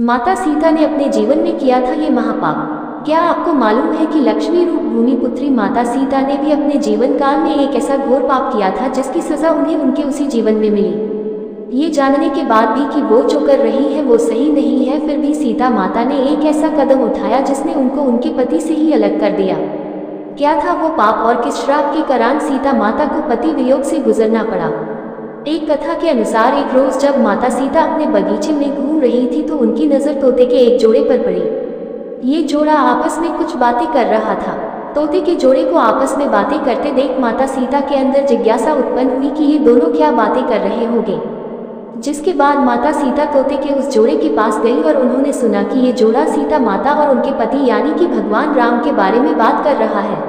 माता सीता ने अपने जीवन में किया था ये महापाप। क्या आपको मालूम है कि लक्ष्मी रूप भूमि पुत्री माता सीता ने भी अपने जीवन काल में एक ऐसा घोर पाप किया था जिसकी सजा उन्हें उनके उसी जीवन में मिली। ये जानने के बाद भी कि वो जो कर रही है वो सही नहीं है, फिर भी सीता माता ने एक ऐसा कदम उठाया जिसने उनको उनके पति से ही अलग कर दिया। क्या था वो पाप और किस श्राप के कारण सीता माता को पति वियोग से गुजरना पड़ा? एक कथा के अनुसार एक रोज जब माता सीता अपने बगीचे में घूम रही थी तो उनकी नजर तोते के एक जोड़े पर पड़ी। ये जोड़ा आपस में कुछ बातें कर रहा था। तोते के जोड़े को आपस में बातें करते देख माता सीता के अंदर जिज्ञासा उत्पन्न हुई कि ये दोनों क्या बातें कर रहे होंगे। जिसके बाद माता सीता तोते के उस जोड़े के पास गई और उन्होंने सुना कि ये जोड़ा सीता माता और उनके पति यानी कि भगवान राम के बारे में बात कर रहा है।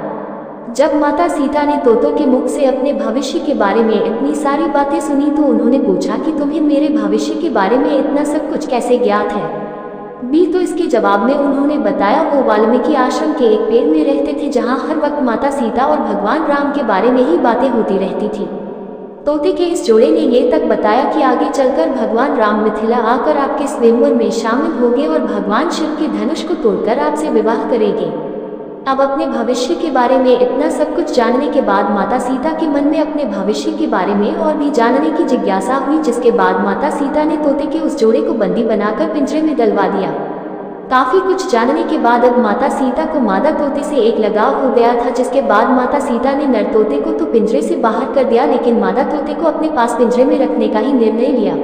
जब माता सीता ने तोतों के मुख से अपने भविष्य के बारे में इतनी सारी बातें सुनी तो उन्होंने पूछा कि तुम्हें मेरे भविष्य के बारे में इतना सब कुछ कैसे ज्ञात है? तो इसके जवाब में उन्होंने बताया वो वाल्मीकि आश्रम के एक पेड़ में रहते थे जहां हर वक्त माता सीता और भगवान राम के बारे में ही बातें होती रहती थी। तोते के इस जोड़े ने ये तक बताया कि आगे चलकर भगवान राम मिथिला आकर आपके स्वयंवर में शामिल होंगे और भगवान शिव के धनुष को तोड़कर आपसे विवाह करेंगे। अब अपने भविष्य के बारे में इतना सब कुछ जानने के बाद माता सीता के मन में अपने भविष्य के बारे में और भी जानने की जिज्ञासा हुई, जिसके बाद माता सीता ने तोते के उस जोड़े को बंदी बनाकर पिंजरे में डलवा दिया। काफी कुछ जानने के बाद अब माता सीता को मादा तोते से एक लगाव हो गया था, जिसके बाद माता सीता ने नर तोते को तो पिंजरे से बाहर कर दिया लेकिन मादा तोते को अपने पास पिंजरे में रखने का ही निर्णय लिया।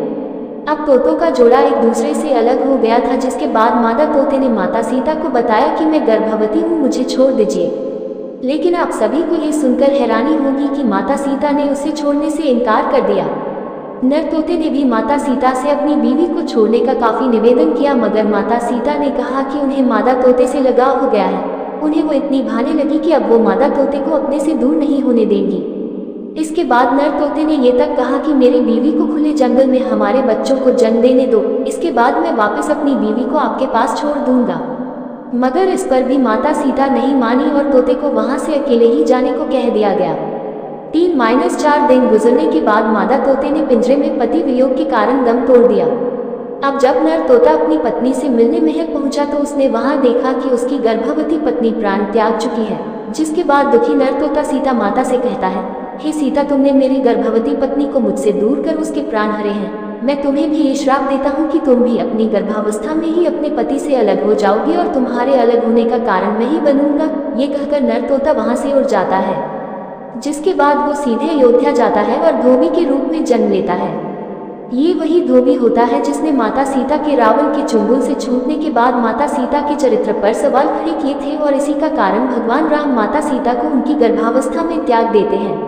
अब तोतों का जोड़ा एक दूसरे से अलग हो गया था, जिसके बाद मादा तोते ने माता सीता को बताया कि मैं गर्भवती हूँ, मुझे छोड़ दीजिए। लेकिन आप सभी को ये सुनकर हैरानी होगी कि माता सीता ने उसे छोड़ने से इनकार कर दिया। नर तोते ने भी माता सीता से अपनी बीवी को छोड़ने का काफी निवेदन किया, मगर माता सीता ने कहा कि उन्हें मादा तोते से लगाव हो गया है। उन्हें वो इतनी भाने लगी कि अब वो मादा तोते को अपने से दूर नहीं होने देंगी। इसके बाद नर तोते ने ये तक कहा कि मेरी बीवी को खुले जंगल में हमारे बच्चों को जन्म देने दो, इसके बाद मैं वापस अपनी बीवी को आपके पास छोड़ दूंगा। मगर इस पर भी माता सीता नहीं मानी और तोते को वहां से अकेले ही जाने को कह दिया गया। 3-4 दिन गुजरने के बाद मादा तोते ने पिंजरे में पति वियोग के कारण दम तोड़ दिया। अब जब नर तोता अपनी पत्नी से मिलने महल पहुंचा तो उसने वहां देखा कि उसकी गर्भवती पत्नी प्राण त्याग चुकी है। जिसके बाद दुखी नर तोता सीता माता से कहता है, हे सीता, तुमने मेरी गर्भवती पत्नी को मुझसे दूर कर उसके प्राण हरे हैं। मैं तुम्हें भी ये श्राप देता हूँ कि तुम भी अपनी गर्भावस्था में ही अपने पति से अलग हो जाओगी और तुम्हारे अलग होने का कारण मैं ही बनूंगा। ये कहकर नर तोता वहां से उड़ जाता है। जिसके बाद वो सीधे अयोध्या जाता है और धोबी के रूप में जन्म लेता है। ये वही धोबी होता है जिसने माता सीता के रावण के चुंगल से छूटने के बाद माता सीता के चरित्र पर सवाल खड़े किए थे और इसी का कारण भगवान राम माता सीता को उनकी गर्भावस्था में त्याग देते हैं।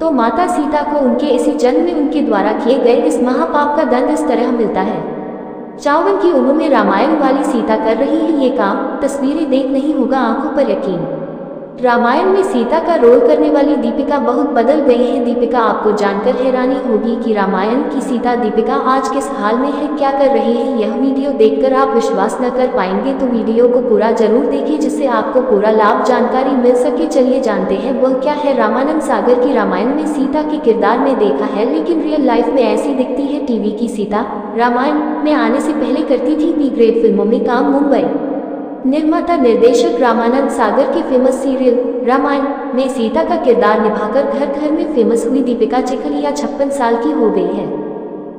तो माता सीता को उनके इसी जन्म में उनके द्वारा किए गए इस महापाप का दंड इस तरह मिलता है। 54 की उम्र में रामायण वाली सीता कर रही है ये काम, तस्वीरें देख नहीं होगा आंखों पर यकीन। रामायण में सीता का रोल करने वाली दीपिका बहुत बदल गई है। दीपिका, आपको जानकर हैरानी होगी कि रामायण की सीता दीपिका आज किस हाल में है, क्या कर रही है। यह वीडियो देखकर आप विश्वास न कर पाएंगे, तो वीडियो को पूरा जरूर देखिए जिससे आपको पूरा लाभ जानकारी मिल सके। चलिए जानते हैं वह क्या है। रामानंद सागर की रामायण में सीता के किरदार में देखा है, लेकिन रियल लाइफ में ऐसी दिखती है। टीवी की सीता रामायण में आने से पहले करती थी बी ग्रेड फिल्मों में काम। मुंबई निर्माता निर्देशक रामानंद सागर के फेमस सीरियल रामायण में सीता का किरदार निभाकर घर घर में फेमस हुई दीपिका चिखलिया 56 साल की हो गई है।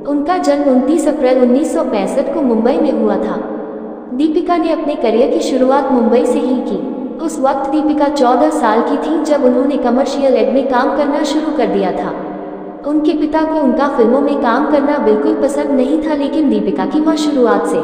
उनका जन्म 29 अप्रैल 1965 को मुंबई में हुआ था। दीपिका ने अपने करियर की शुरुआत मुंबई से ही की। उस वक्त दीपिका 14 साल की थी जब उन्होंने कमर्शियल एड में काम करना शुरू कर दिया था। उनके पिता को उनका फिल्मों में काम करना बिल्कुल पसंद नहीं था, लेकिन दीपिका की मां शुरुआत से